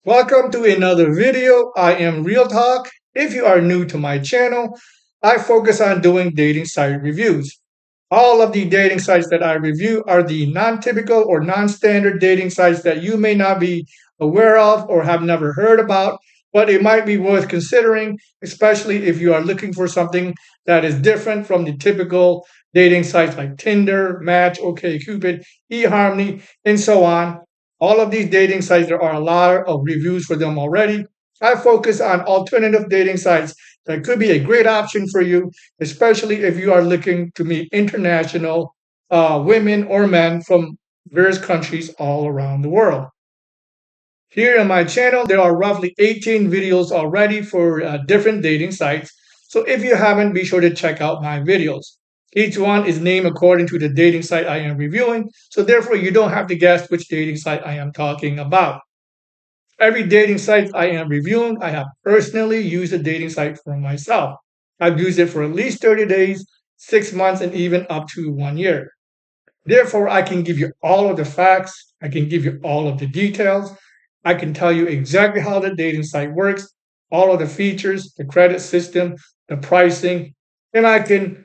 Welcome to another video. I am Real Talk. If you are new to my channel, I focus on doing dating site reviews. All of the dating sites that I review are the non-typical or non-standard dating sites that you may not be aware of or have never heard about, but it might be worth considering, especially if you are looking for something that is different from the typical dating sites like Tinder, Match, OkCupid, eHarmony, and so on. All of these dating sites, there are a lot of reviews for them already. I focus on alternative dating sites that could be a great option for you, especially if you are looking to meet international women or men from various countries all around the world. Here on my channel, there are roughly 18 videos already for different dating sites. So if you haven't, be sure to check out my videos. Each one is named according to the dating site I am reviewing. So therefore, you don't have to guess which dating site I am talking about. Every dating site I am reviewing, I have personally used a dating site for myself. I've used it for at least 30 days, 6 months, and even up to 1 year. Therefore, I can give you all of the facts. I can give you all of the details. I can tell you exactly how the dating site works, all of the features, the credit system, the pricing, and I can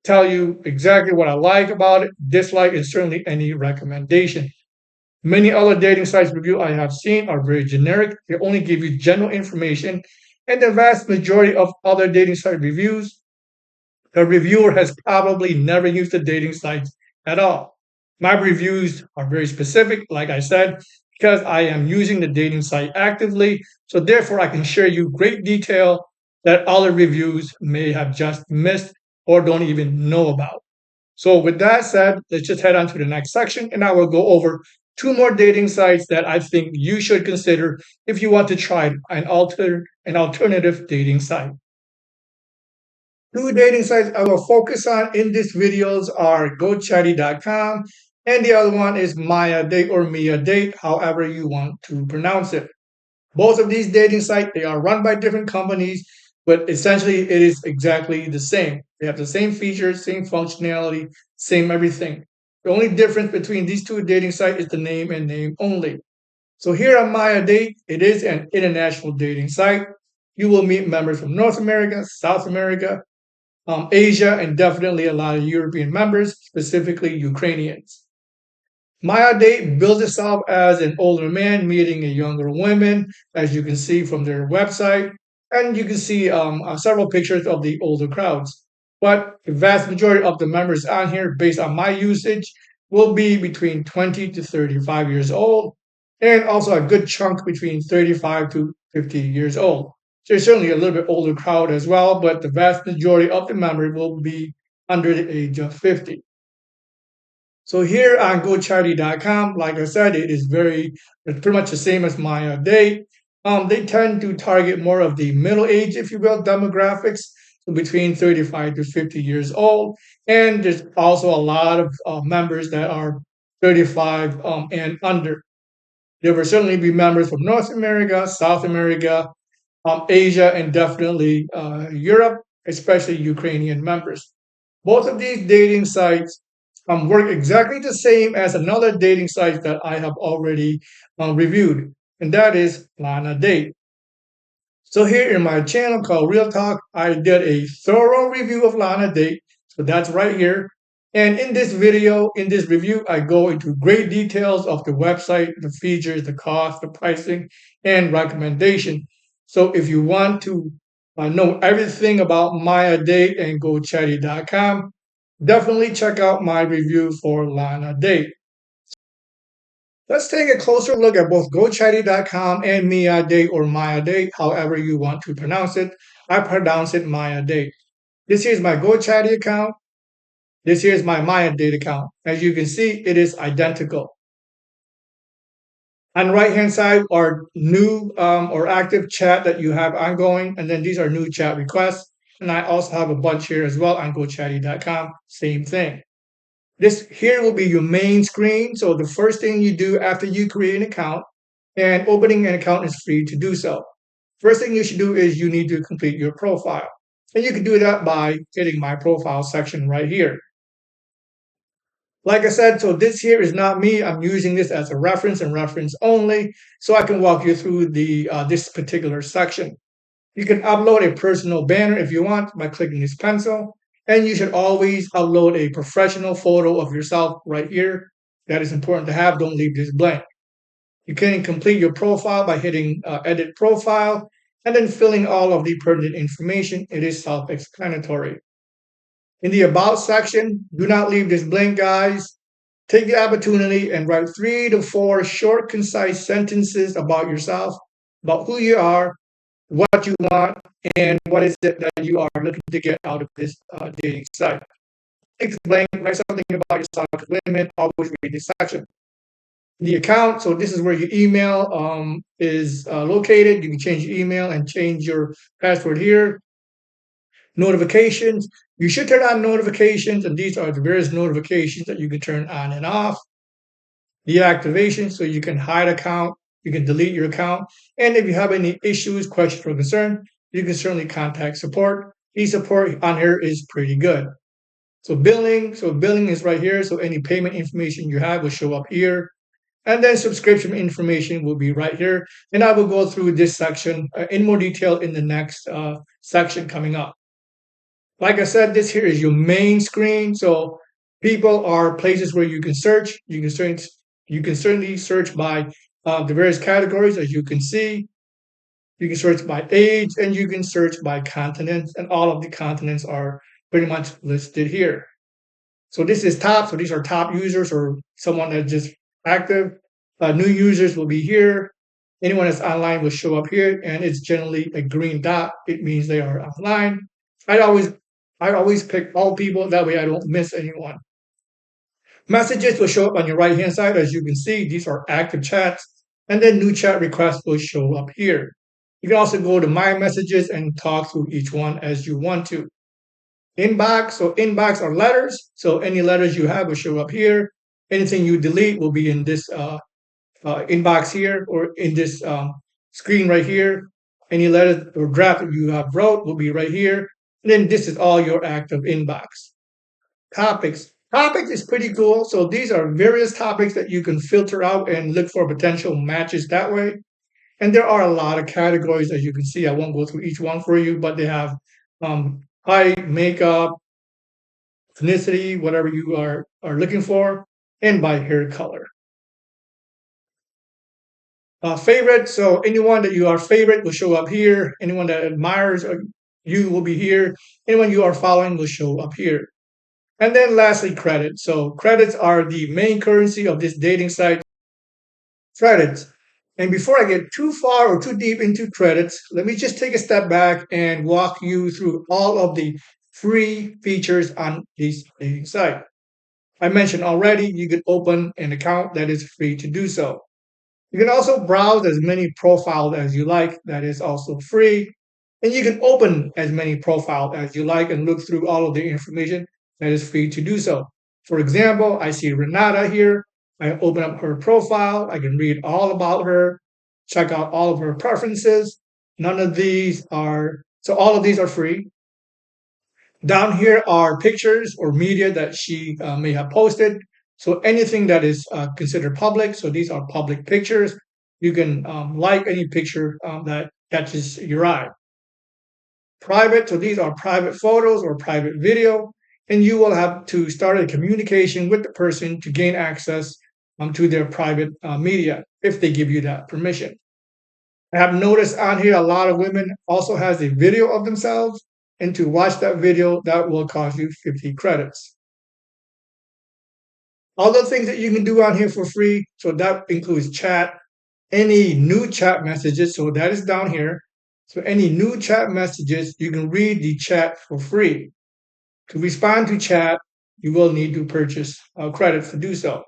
tell you exactly what I like about it, dislike, and certainly any recommendation. Many other dating sites review I have seen are very generic. They only give you general information, and the vast majority of other dating site reviews, the reviewer has probably never used the dating sites at all. My reviews are very specific, like I said, because I am using the dating site actively. So therefore, I can share you great detail that other reviews may have just missed or don't even know about. So with that said, let's just head on to the next section, and I will go over two more dating sites that I think you should consider if you want to try an alternative dating site. Two dating sites I will focus on in these videos are GoChatty.com and the other one is MiaDate or MiaDate, however you want to pronounce it. Both of these dating sites, they are run by different companies, but essentially it is exactly the same. They have the same features, same functionality, same everything. The only difference between these two dating sites is the name and name only. So here on MiaDate, it is an international dating site. You will meet members from North America, South America, Asia, and definitely a lot of European members, specifically Ukrainians. MiaDate builds itself as an older man meeting a younger woman, as you can see from their website, and you can see several pictures of the older crowds. But the vast majority of the members on here, based on my usage, will be between 20 to 35 years old, and also a good chunk between 35 to 50 years old. There's certainly a little bit older crowd as well, but the vast majority of the members will be under the age of 50. So here on GoChatty.com, like I said, it's pretty much the same as MiaDate. They tend to target more of the middle age, if you will, demographics, so between 35 to 50 years old. And there's also a lot of members that are 35 and under. There will certainly be members from North America, South America, Asia, and definitely Europe, especially Ukrainian members. Both of these dating sites work exactly the same as another dating site that I have already reviewed, and that is Lana Date. So here in my channel called Real Talk, I did a thorough review of Lana Date. So that's right here. And in this video, in this review, I go into great details of the website, the features, the cost, the pricing, and recommendation. So if you want to know everything about MiaDate and GoChatty.com, definitely check out my review for Lana Date. Let's take a closer look at both GoChatty.com and MiaDate or MiaDate, however you want to pronounce it. I pronounce it MiaDate. This here is my GoChatty account. This here is my MiaDate account. As you can see, it is identical. On the right-hand side are new or active chat that you have ongoing, and then these are new chat requests. And I also have a bunch here as well on GoChatty.com. Same thing. This here will be your main screen. So the first thing you do after you create an account, and opening an account is free to do so. First thing you should do is you need to complete your profile. And you can do that by hitting my profile section right here. Like I said, so this here is not me. I'm using this as a reference and reference only, so I can walk you through the this particular section. You can upload a personal banner if you want by clicking this pencil, and you should always upload a professional photo of yourself right here. That is important to have. Don't leave this blank. You can complete your profile by hitting edit profile and then filling all of the pertinent information. It is self-explanatory. In the about section, do not leave this blank, guys. Take the opportunity and write 3 to 4 short, concise sentences about yourself, about who you are, what you want, and what is it that you are looking to get out of this dating site. Explain, write something about yourself. Women always read this section. The account, so this is where your email is located. You can change your email and change your password here. Notifications, you should turn on notifications, and these are the various notifications that you can turn on and off. Deactivation, so you can hide account, you can delete your account, and if you have any issues, questions, or concern, you can certainly contact support. The support on here is pretty good. So billing is right here, so any payment information you have will show up here. And then subscription information will be right here. And I will go through this section in more detail in the next section coming up. Like I said, this here is your main screen. So people are places where you can search. You can certainly search by the various categories, as you can see. You can search by age, and you can search by continents, and all of the continents are pretty much listed here. So this is top. So these are top users or someone that's just active. New users will be here. Anyone that's online will show up here, and it's generally a green dot. It means they are online. I always pick all people. That way I don't miss anyone. Messages will show up on your right hand side. As you can see, these are active chats, and then new chat requests will show up here. You can also go to my messages and talk through each one as you want to. Inbox, so inbox are letters. So any letters you have will show up here. Anything you delete will be in this inbox here or in this screen right here. Any letter or draft that you have wrote will be right here. And then this is all your active inbox. Topics. Topics is pretty cool. So these are various topics that you can filter out and look for potential matches that way. And there are a lot of categories, as you can see. I won't go through each one for you, but they have height, makeup, ethnicity, whatever you are looking for, and by hair color. Favorite, so anyone that you are favorite will show up here. Anyone that admires you will be here. Anyone you are following will show up here. And then lastly, credits. So credits are the main currency of this dating site. Credits. And before I get too far or too deep into credits, let me just take a step back and walk you through all of the free features on this dating site. I mentioned already, you can open an account that is free to do so. You can also browse as many profiles as you like, that is also free. And you can open as many profiles as you like and look through all of the information that is free to do so. For example, I see Renata here. I open up her profile. I can read all about her, check out all of her preferences. None of these are, so all of these are free. Down here are pictures or media that she may have posted. So anything that is considered public, so these are public pictures. You can like any picture that catches your eye. Private, so these are private photos or private video, and you will have to start a communication with the person to gain access to their private media if they give you that permission. I have noticed on here a lot of women also has a video of themselves, and to watch that video, that will cost you 50 credits. Other things that you can do on here for free, so that includes chat, any new chat messages, so that is down here. So any new chat messages, you can read the chat for free. To respond to chat, you will need to purchase credits to do so.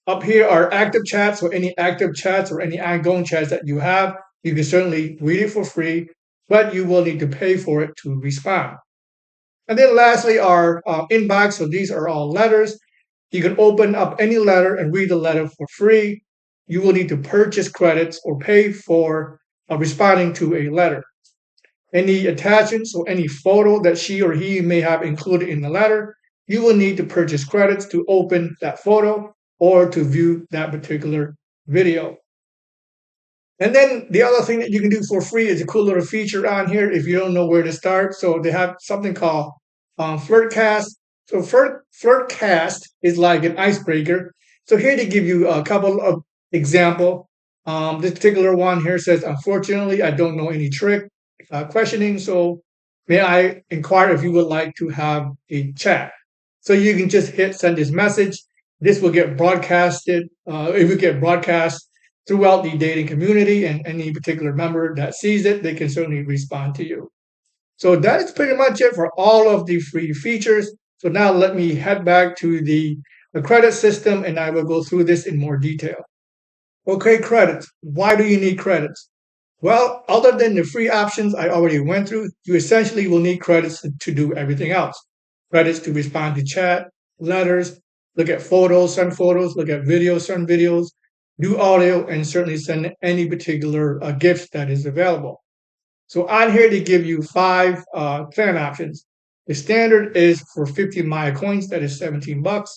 Up here are active chats, so any active chats or any ongoing chats that you have, you can certainly read it for free, but you will need to pay for it to respond. And then lastly are inbox, so these are all letters. You can open up any letter and read the letter for free. You will need to purchase credits or pay for responding to a letter. Any attachments or any photo that she or he may have included in the letter, you will need to purchase credits to open that photo or to view that particular video. And then the other thing that you can do for free is a cool little feature on here if you don't know where to start. So they have something called Flirtcast. So Flirtcast is like an icebreaker. So here they give you a couple of example. This particular one here says, unfortunately, I don't know any trick questioning. So may I inquire if you would like to have a chat? So you can just hit send this message. This will get broadcasted. It will get broadcast throughout the dating community, and any particular member that sees it, they can certainly respond to you. So that is pretty much it for all of the free features. So now let me head back to the credit system and I will go through this in more detail. Okay, credits. Why do you need credits? Well, other than the free options I already went through, you essentially will need credits to do everything else. Credits to respond to chat, letters, look at photos, send photos, look at videos, send videos, do audio, and certainly send any particular gifts that is available. So on here, they give you five plan options. The standard is for 50 Maya coins, that is $17.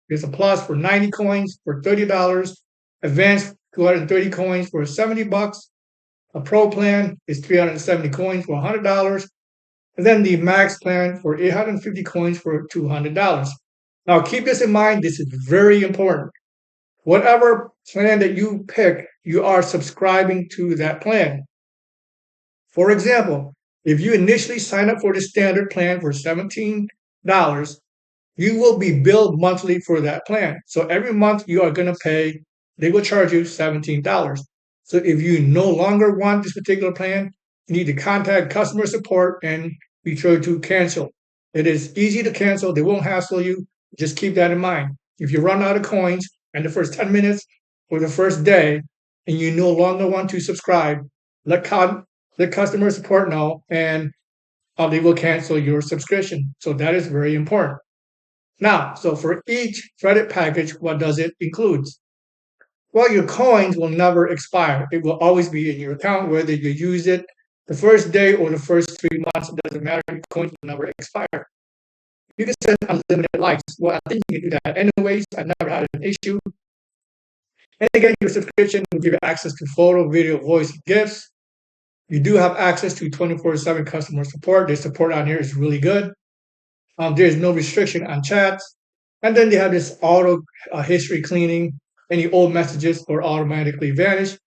There's a plus for 90 coins for $30. Advanced 230 coins for $70. A pro plan is 370 coins for $100. And then the max plan for 850 coins for $200. Now keep this in mind, this is very important. Whatever plan that you pick, you are subscribing to that plan. For example, if you initially sign up for the standard plan for $17, you will be billed monthly for that plan. So every month you are going to pay, they will charge you $17. So if you no longer want this particular plan, you need to contact customer support and be sure to cancel. It is easy to cancel. They won't hassle you. Just keep that in mind. If you run out of coins in the first 10 minutes or the first day and you no longer want to subscribe, let customer support know and they will cancel your subscription. So that is very important. Now, so for each credit package, what does it include? Well, your coins will never expire. It will always be in your account, whether you use it the first day or the first 3 months. It doesn't matter. Your coins will never expire. You can send unlimited likes. Well, I think you can do that anyways. I never had an issue. And again, your subscription will give you access to photo, video, voice, gifts. You do have access to 24/7 customer support. Their support on here is really good. There's no restriction on chats. And then they have this auto history cleaning. Any old messages will automatically vanish.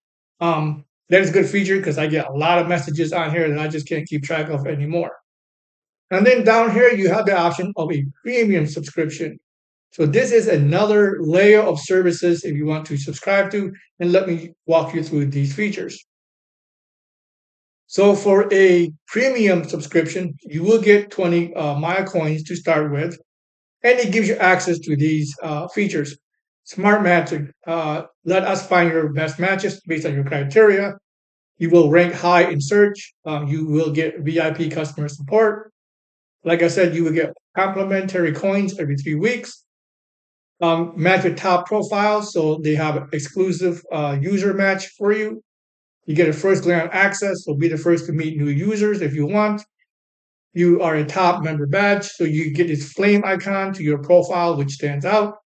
That is a good feature because I get a lot of messages on here that I just can't keep track of anymore. And then down here, you have the option of a premium subscription. So this is another layer of services if you want to subscribe to. And let me walk you through these features. So for a premium subscription, you will get 20 Maya coins to start with, and it gives you access to these features. Smart matching, let us find your best matches based on your criteria. You will rank high in search. You will get VIP customer support. Like I said, you will get complimentary coins every 3 weeks. Match with top profiles, so they have exclusive user match for you. You get a first glance access, so be the first to meet new users if you want. You are a top member badge, so you get this flame icon to your profile, which stands out.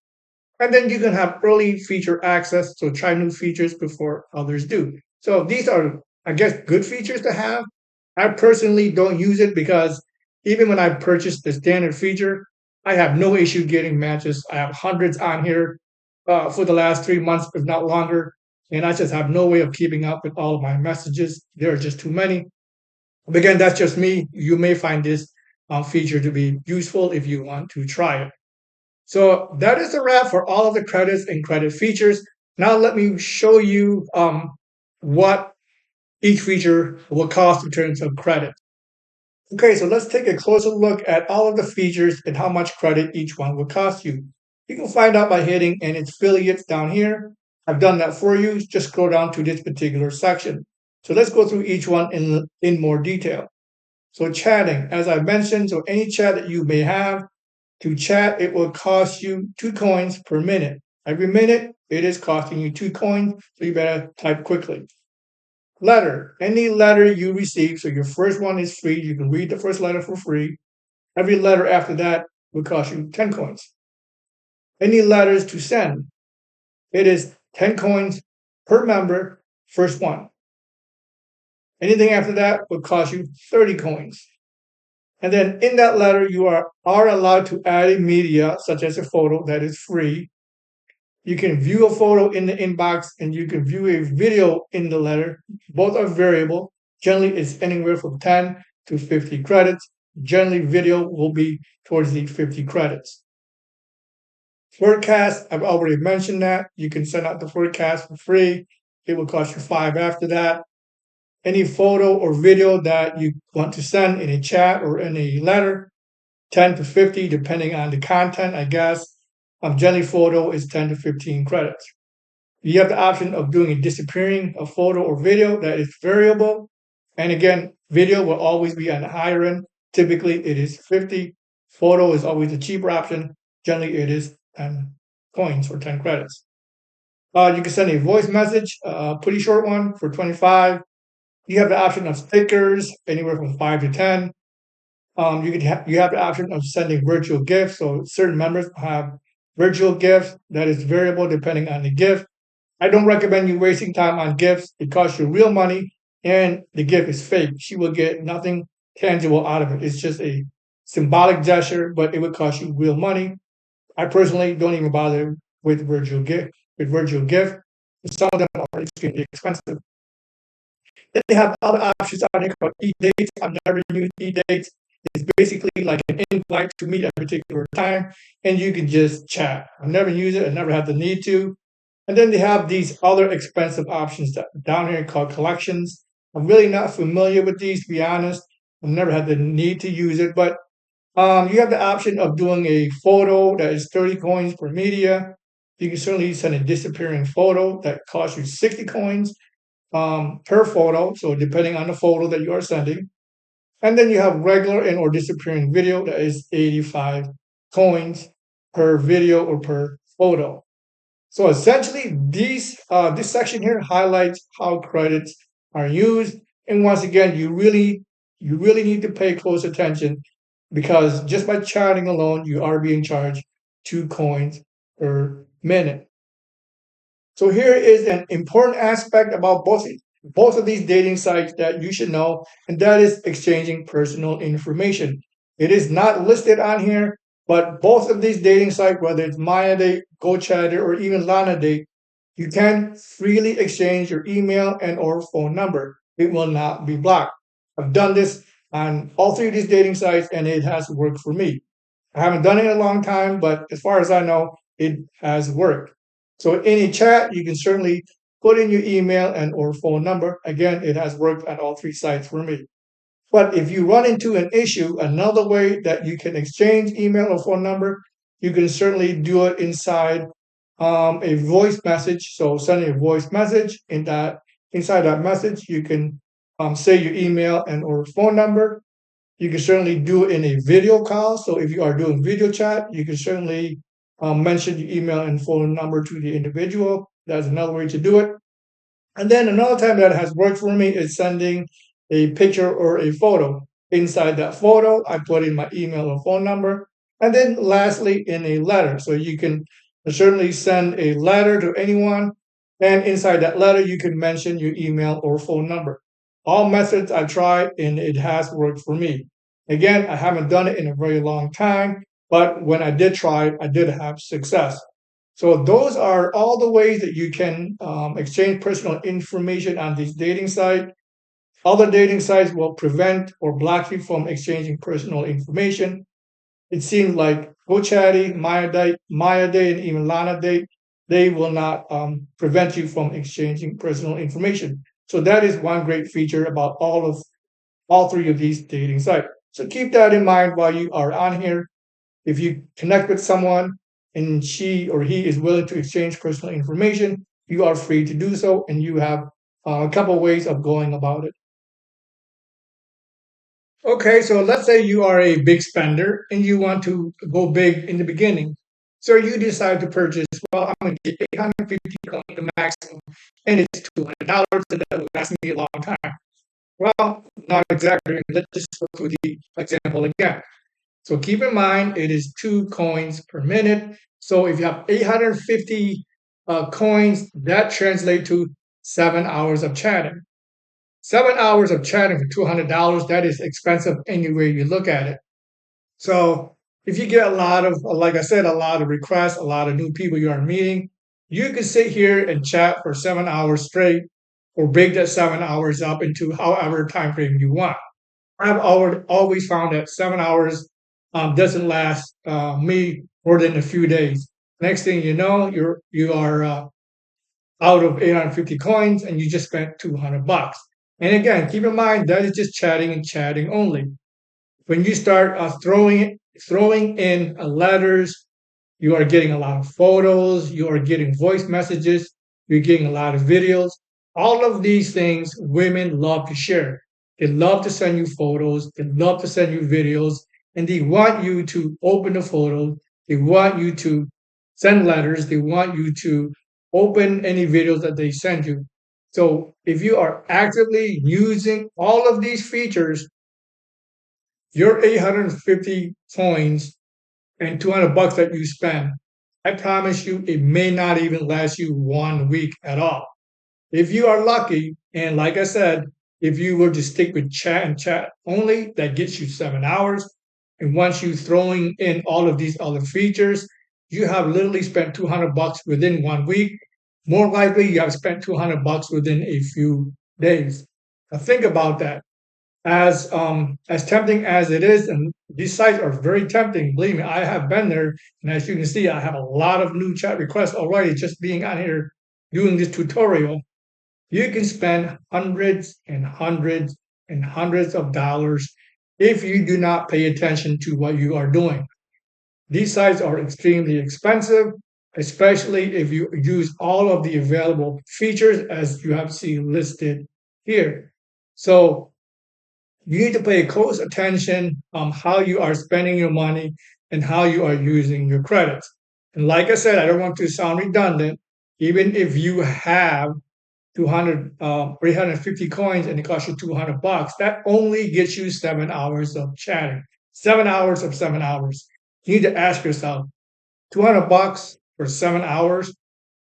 And then you can have early feature access, so try new features before others do. So these are, I guess, good features to have. I personally don't use it because even when I purchased the standard feature, I have no issue getting matches. I have hundreds on here for the last 3 months, if not longer. And I just have no way of keeping up with all of my messages. There are just too many. But again, that's just me. You may find this feature to be useful if you want to try it. So that is the wrap for all of the credits and credit features. Now let me show you what each feature will cost in terms of credit. Okay, so let's take a closer look at all of the features and how much credit each one will cost you. You can find out by hitting an affiliates down here. I've done that for you. Just scroll down to this particular section. So let's go through each one in more detail. So chatting, as I mentioned, so any chat that you may have, to chat, it will cost you 2 coins per minute. Every minute, it is costing you 2 coins, so you better type quickly. Letter, any letter you receive, so your first one is free. You can read the first letter for free. Every letter after that will cost you 10 coins. Any letters to send, it is 10 coins per member, first one. Anything after that will cost you 30 coins. And then in that letter, you are allowed to add a media, such as a photo that is free. You can view a photo in the inbox and you can view a video in the letter. Both are variable. Generally, it's anywhere from 10 to 50 credits. Generally, video will be towards the 50 credits. Forecast, I've already mentioned that. You can send out the forecast for free. It will cost you 5 after that. Any photo or video that you want to send in a chat or in a letter, 10 to 50, depending on the content, I guess. Generally, photo is 10 to 15 credits. You have the option of doing a disappearing a photo or video that is variable. And again, video will always be on the higher end. Typically, it is 50. Photo is always the cheaper option. Generally, it is 10 coins or 10 credits. You can send a voice message, a pretty short one for 25. You have the option of stickers, anywhere from 5 to 10. You have the option of sending virtual gifts. So certain members have virtual gifts that is variable depending on the gift. I don't recommend you wasting time on gifts. It costs you real money and the gift is fake. She will get nothing tangible out of it. It's just a symbolic gesture, but it would cost you real money. I personally don't even bother with virtual gift. Some of them are extremely expensive. Then they have other options out here called e-dates. I've never used e-dates. It's basically like an invite to meet at a particular time, and you can just chat. I've never used it. I never had the need to. And then they have these other expensive options that down here called collections. I'm really not familiar with these, to be honest. I've never had the need to use it, but you have the option of doing a photo that is 30 coins per media. You can certainly send a disappearing photo that costs you 60 coins per photo. So depending on the photo that you are sending. And then you have regular and or disappearing video that is 85 coins per video or per photo. So essentially, this section here highlights how credits are used. And once again, you really need to pay close attention because just by chatting alone, you are being charged 2 coins per minute. So here is an important aspect about both of these dating sites that you should know, and that is exchanging personal information. It is not listed on here, but both of these dating sites, whether it's MiaDate, GoChatty, or even LanaDate, you can freely exchange your email and or phone number. It will not be blocked. I've done this on all 3 of these dating sites, and it has worked for me. I haven't done it in a long time, but as far as I know, it has worked. So in a chat, you can certainly put in your email and or phone number. Again, it has worked at all 3 sites for me. But if you run into an issue, another way that you can exchange email or phone number, you can certainly do it inside a voice message. So sending a voice message inside that message, you can say your email and or phone number. You can certainly do it in a video call. So if you are doing video chat, you can certainly mention your email and phone number to the individual. That's another way to do it. And then another time that has worked for me is sending a picture or a photo. Inside that photo, I put in my email or phone number. And then lastly, in a letter. So you can certainly send a letter to anyone. And inside that letter, you can mention your email or phone number. All methods I tried and it has worked for me. Again, I haven't done it in a very long time, but when I did try it, I did have success. So those are all the ways that you can exchange personal information on this dating site. Other dating sites will prevent or block you from exchanging personal information. It seems like GoChatty, MiaDate, and even LanaDate, they will not prevent you from exchanging personal information. So that is one great feature about all 3 of these dating sites. So keep that in mind while you are on here. If you connect with someone and she or he is willing to exchange personal information, you are free to do so, and you have a couple ways of going about it. Okay, so let's say you are a big spender and you want to go big in the beginning. So you decide to purchase, well, I'm going to get 850 coins the maximum, and it's $200, and that will last me a long time. Well, not exactly. Let's just go through the example again. So keep in mind, it is 2 coins per minute. So if you have 850 coins, that translates to 7 hours of chatting. 7 hours of chatting for $200, that is expensive any way you look at it. So if you get a lot of, like I said, a lot of requests, a lot of new people you are meeting, you can sit here and chat for 7 hours straight or break that 7 hours up into however time frame you want. I've always found that 7 hours doesn't last me more than a few days. Next thing you know, you are out of 850 coins and you just spent $200. And again, keep in mind that is just chatting and chatting only. When you start throwing in letters, you are getting a lot of photos, you are getting voice messages, you're getting a lot of videos. All of these things women love to share. They love to send you photos, they love to send you videos, and they want you to open the photos, they want you to send letters, they want you to open any videos that they send you. So if you are actively using all of these features, your 850 coins and $200 that you spend, I promise you, it may not even last you 1 week at all. If you are lucky, and like I said, if you were to stick with chat and chat only, that gets you 7 hours. And once you throwing in all of these other features, you have literally spent $200 within 1 week. More likely, you have spent $200 within a few days. Now think about that. As tempting as it is, and these sites are very tempting. Believe me, I have been there, and as you can see, I have a lot of new chat requests already just being on here doing this tutorial. You can spend hundreds and hundreds and hundreds of dollars if you do not pay attention to what you are doing. These sites are extremely expensive, especially if you use all of the available features as you have seen listed here. So you need to pay close attention on how you are spending your money and how you are using your credits. And like I said, I don't want to sound redundant. Even if you have 350 coins and it costs you $200, that only gets you 7 hours of chatting. 7 hours of 7 hours. You need to ask yourself, $200 for 7 hours?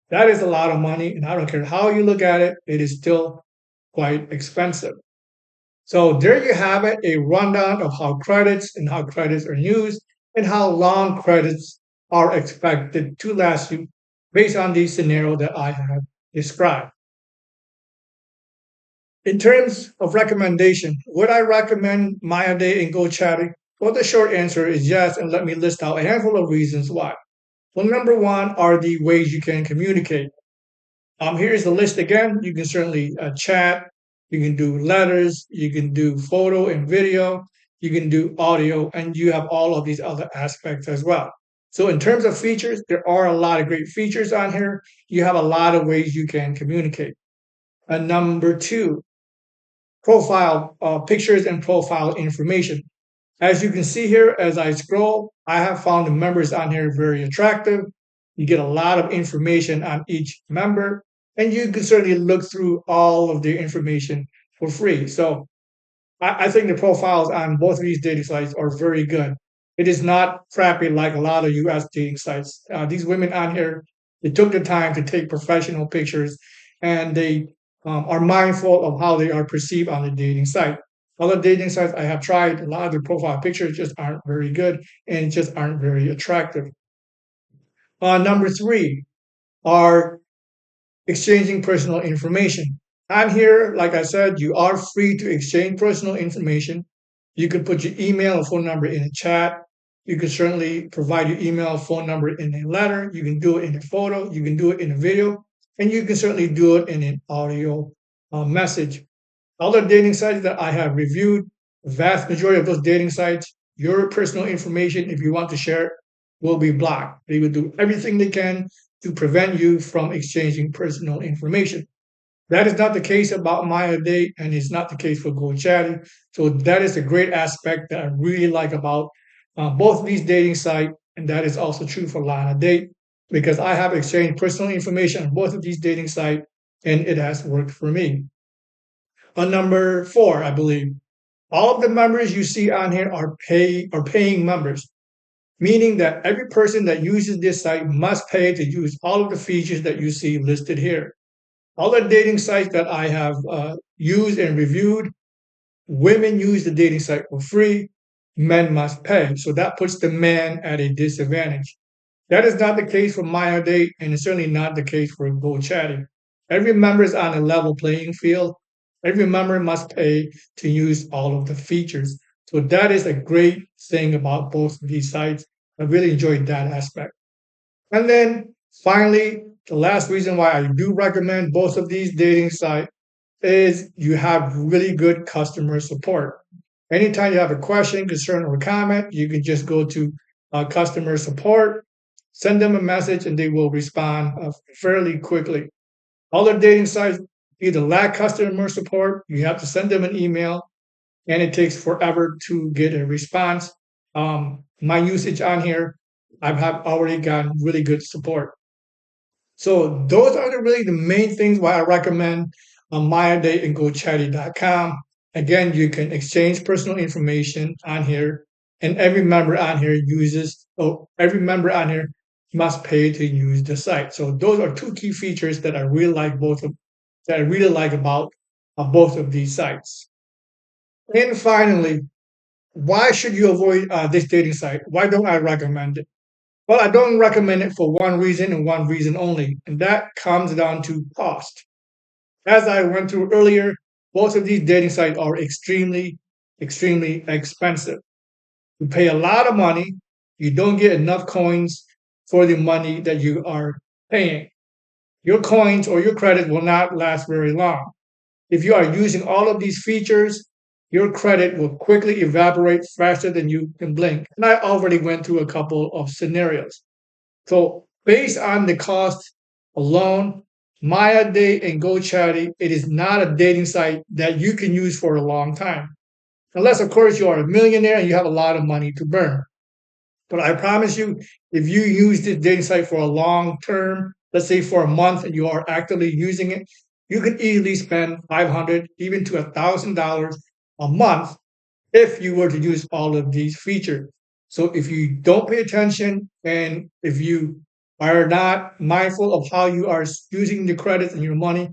That is a lot of money, and I don't care how you look at it, it is still quite expensive. So there you have it, a rundown of how credits and how credits are used and how long credits are expected to last you based on the scenario that I have described. In terms of recommendation, would I recommend MiaDate and GoChatty? Well, the short answer is yes, and let me list out a handful of reasons why. Well, number one are the ways you can communicate. Here's the list again. You can certainly chat, you can do letters, you can do photo and video, you can do audio, and you have all of these other aspects as well. So, in terms of features, there are a lot of great features on here. You have a lot of ways you can communicate. And number two, profile pictures and profile information. As you can see here, as I scroll, I have found the members on here very attractive. You get a lot of information on each member, and you can certainly look through all of their information for free. So I think the profiles on both of these dating sites are very good. It is not crappy like a lot of US dating sites. These women on here, they took the time to take professional pictures and they are mindful of how they are perceived on the dating site. Other dating sites I have tried, a lot of the profile pictures just aren't very good and just aren't very attractive. Number three are exchanging personal information. On here, like I said, you are free to exchange personal information. You can put your email or phone number in a chat. You can certainly provide your email, phone number in a letter. You can do it in a photo. You can do it in a video. And you can certainly do it in an audio message. Other dating sites that I have reviewed, the vast majority of those dating sites, your personal information, if you want to share it, will be blocked. They will do everything they can to prevent you from exchanging personal information. That is not the case about MiaDate, and it's not the case for GoChatty. So that is a great aspect that I really like about both of these dating sites, and that is also true for Lana Date, because I have exchanged personal information on both of these dating sites, and it has worked for me. On number four, I believe, All of the members you see on here are paying members, meaning that every person that uses this site must pay to use all of the features that you see listed here. All the dating sites that I have used and reviewed, women use the dating site for free, men must pay. So that puts the man at a disadvantage. That is not the case for MiaDate, and it's certainly not the case for GoChatty. Every member is on a level playing field. Every member must pay to use all of the features. So that is a great thing about both of these sites. I really enjoyed that aspect. And then finally, the last reason why I do recommend both of these dating sites is you have really good customer support. Anytime you have a question, concern, or comment, you can just go to customer support, send them a message, and they will respond fairly quickly. Other dating sites either lack customer support, you have to send them an email, and it takes forever to get a response. My usage on here, I've already gotten really good support. So those are really the main things why I recommend MiaDate and GoChatty.com. Again, you can exchange personal information on here, and every member on here every member on here must pay to use the site. So those are two key features that I really like about both of these sites. And finally, why should you avoid this dating site? Why don't I recommend it? Well, I don't recommend it for one reason and one reason only, and that comes down to cost. As I went through earlier, both of these dating sites are extremely expensive. You pay a lot of money, you don't get enough coins for the money that you are paying. Your coins or your credit will not last very long. If you are using all of these features, your credit will quickly evaporate faster than you can blink. And I already went through a couple of scenarios. So based on the cost alone, MiaDate and GoChatty, it is not a dating site that you can use for a long time. Unless, of course, you are a millionaire and you have a lot of money to burn. But I promise you, if you use this dating site for a long term, let's say for a month, and you are actively using it, you can easily spend $500, even to $1,000 a month if you were to use all of these features. So if you don't pay attention and if you are not mindful of how you are using the credits and your money,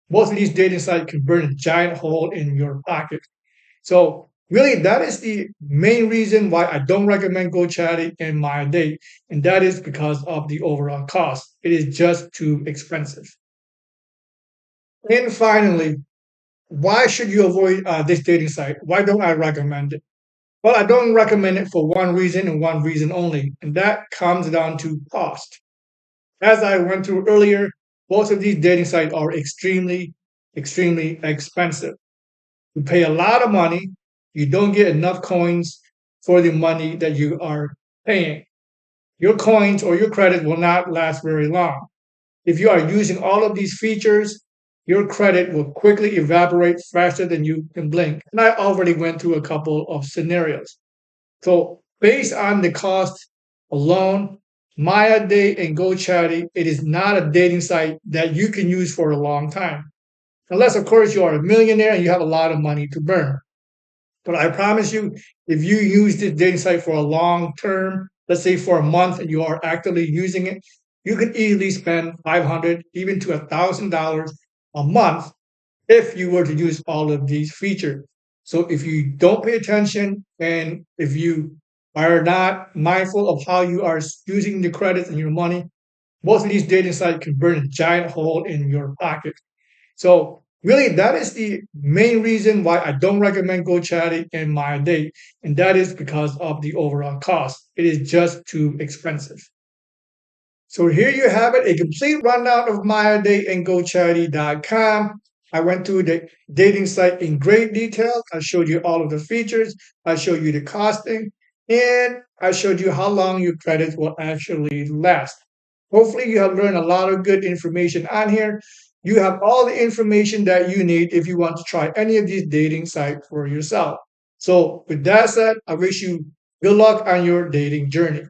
most of these dating sites can burn a giant hole in your pocket. So really, that is the main reason why I don't recommend GoChatty and MiaDate, and that is because of the overall cost. It is just too expensive. And finally, why should you avoid this dating site? Why don't I recommend it? Well, I don't recommend it for one reason and one reason only, and that comes down to cost. As I went through earlier, both of these dating sites are extremely expensive. You pay a lot of money, you don't get enough coins for the money that you are paying. Your coins or your credit will not last very long. If you are using all of these features, your credit will quickly evaporate faster than you can blink. And I already went through a couple of scenarios. So based on the cost alone, MiaDate and GoChatty, it is not a dating site that you can use for a long time. Unless, of course, you are a millionaire and you have a lot of money to burn. But I promise you, if you use this dating site for a long term, let's say for a month, and you are actively using it, you can easily spend $500, even to $1,000 a month if you were to use all of these features. So if you don't pay attention and if you are not mindful of how you are using the credits and your money, most of these dating sites can burn a giant hole in your pocket. So really, that is the main reason why I don't recommend GoChatty and MiaDate, and that is because of the overall cost. It is just too expensive. So here you have it, a complete rundown of MiaDate and GoChatty.com. I went through the dating site in great detail. I showed you all of the features. I showed you the costing, and I showed you how long your credits will actually last. Hopefully, you have learned a lot of good information on here. You have all the information that you need if you want to try any of these dating sites for yourself. So, with that said, I wish you good luck on your dating journey.